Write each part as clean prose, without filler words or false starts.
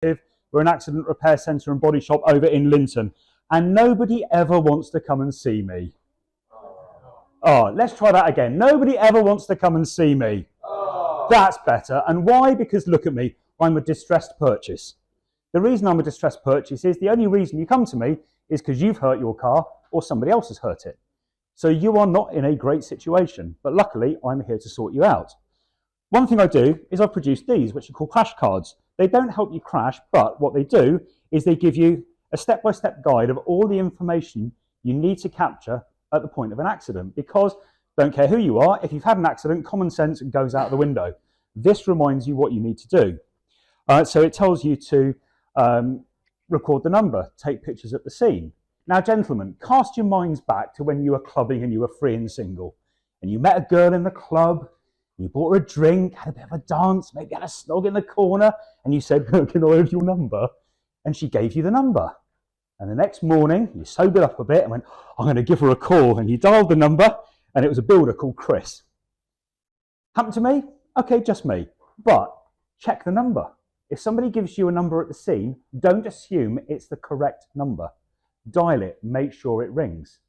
We're an accident repair centre and body shop over in Linton, and nobody ever wants to come and see me. Oh, let's try that again. Nobody ever wants to come and see me. That's better. And why? Because look at me. I'm a distressed purchase. The reason I'm a distressed purchase is the only reason you come to me is because you've hurt your car or somebody else has hurt it. So you are not in a great situation, but luckily I'm here to sort you out. One thing I do is I produce these, which are called crash cards. They don't help you crash, but what they do is they give you a step-by-step guide of all the information you need to capture at the point of an accident, because don't care who you are, if you've had an accident, common sense goes out the window. This reminds you what you need to do. So it tells you to record the number, take pictures at the scene. Now, gentlemen, cast your minds back to when you were clubbing and you were free and single, and you met a girl in the club, you bought her a drink, had a bit of a dance, maybe had a snog in the corner, and you said, "Can I have your number?" And she gave you the number. And the next morning, you sobered up a bit and went, "I'm going to give her a call." And you dialed the number, and it was a builder called Chris. Happened to me? Okay, just me. But check the number. If somebody gives you a number at the scene, don't assume it's the correct number. Dial it, make sure it rings.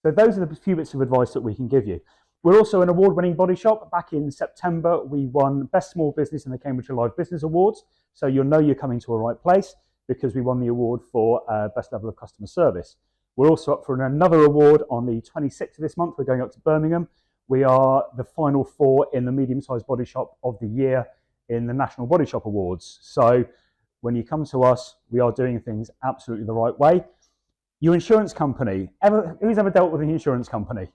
So those are the few bits of advice that we can give you. We're also an award-winning body shop. Back in September, we won Best Small Business in the Cambridge Alive Business Awards. So you'll know you're coming to a right place because we won the award for Best Level of Customer Service. We're also up for another award on the 26th of this month. We're going up to Birmingham. We are the final 4 in the medium-sized body shop of the year in the National Body Shop Awards. So when you come to us, we are doing things absolutely the right way. Your insurance company, who's ever dealt with an insurance company?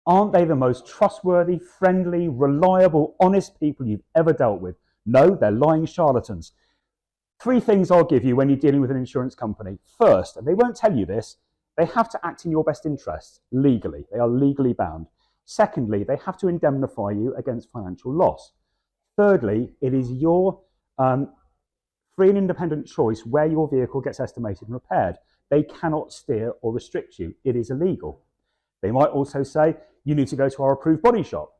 Aren't they the most trustworthy, friendly, reliable, honest people you've ever dealt with? No, they're lying charlatans. 3 things I'll give you when you're dealing with an insurance company. First, and they won't tell you this, they have to act in your best interests legally. They are legally bound. Secondly, they have to indemnify you against financial loss. Thirdly, it is your free and independent choice where your vehicle gets estimated and repaired. They cannot steer or restrict you. It is illegal. They might also say, you need to go to our approved body shop.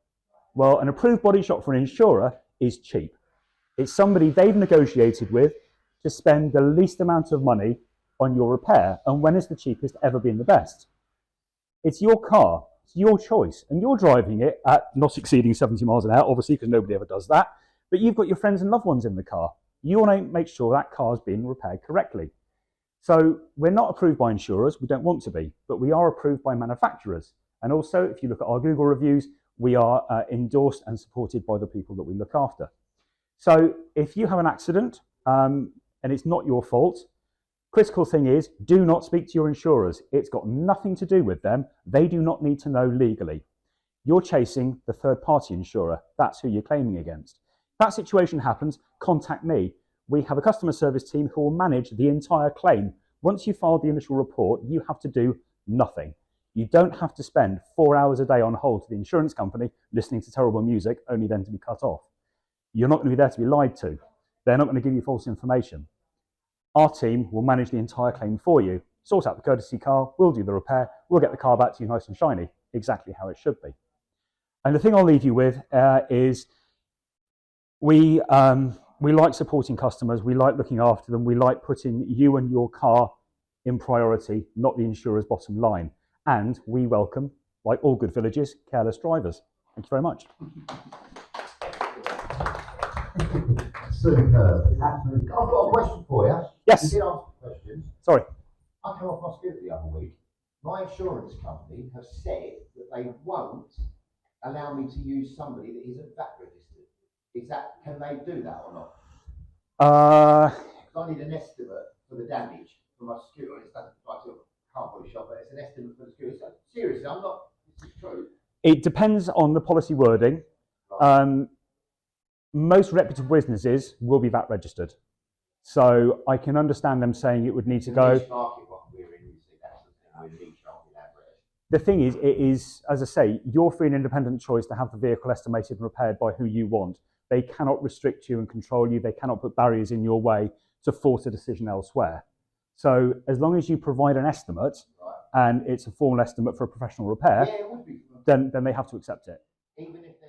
Well, an approved body shop for an insurer is cheap. It's somebody they've negotiated with to spend the least amount of money on your repair. And when is the cheapest ever been the best? It's your car. It's your choice. And you're driving it at not exceeding 70 miles an hour, obviously, because nobody ever does that. But you've got your friends and loved ones in the car. You want to make sure that car's being repaired correctly. So we're not approved by insurers. We don't want to be, but we are approved by manufacturers. And also, if you look at our Google reviews, we are endorsed and supported by the people that we look after. So if you have an accident and it's not your fault, critical thing is do not speak to your insurers. It's got nothing to do with them. They do not need to know legally. You're chasing the third-party insurer. That's who you're claiming against. If that situation happens, contact me. We have a customer service team who will manage the entire claim. Once you file the initial report, you have to do nothing. You don't have to spend 4 hours a day on hold to the insurance company listening to terrible music, only then to be cut off. You're not going to be there to be lied to. They're not going to give you false information. Our team will manage the entire claim for you, sort out the courtesy car, we'll do the repair, we'll get the car back to you nice and shiny, exactly how it should be. And the thing I'll leave you with is we like supporting customers, we like looking after them, we like putting you and your car in priority, not the insurer's bottom line. And we welcome, like all good villages, careless drivers. Thank you very much. Superb. Absolutely. I've got a question for you. Yes. You did ask questions. Sorry. I came off my scooter the other week. My insurance company have said that they won't allow me to use somebody that isn't VAT registered. Can they do that or not? I need an estimate for the damage for my scooter. It's not like a car body shop, but it's an estimate for the scooter. So, seriously, this is true. It depends on the policy wording. Right. Most reputable businesses will be VAT registered. So I can understand them saying it would need to go. The thing is, it is, as I say, your free and independent choice to have the vehicle estimated and repaired by who you want. They cannot restrict you and control you. They cannot put barriers in your way to force a decision elsewhere. So as long as you provide an estimate, and it's a formal estimate for a professional repair, then they have to accept it. Even if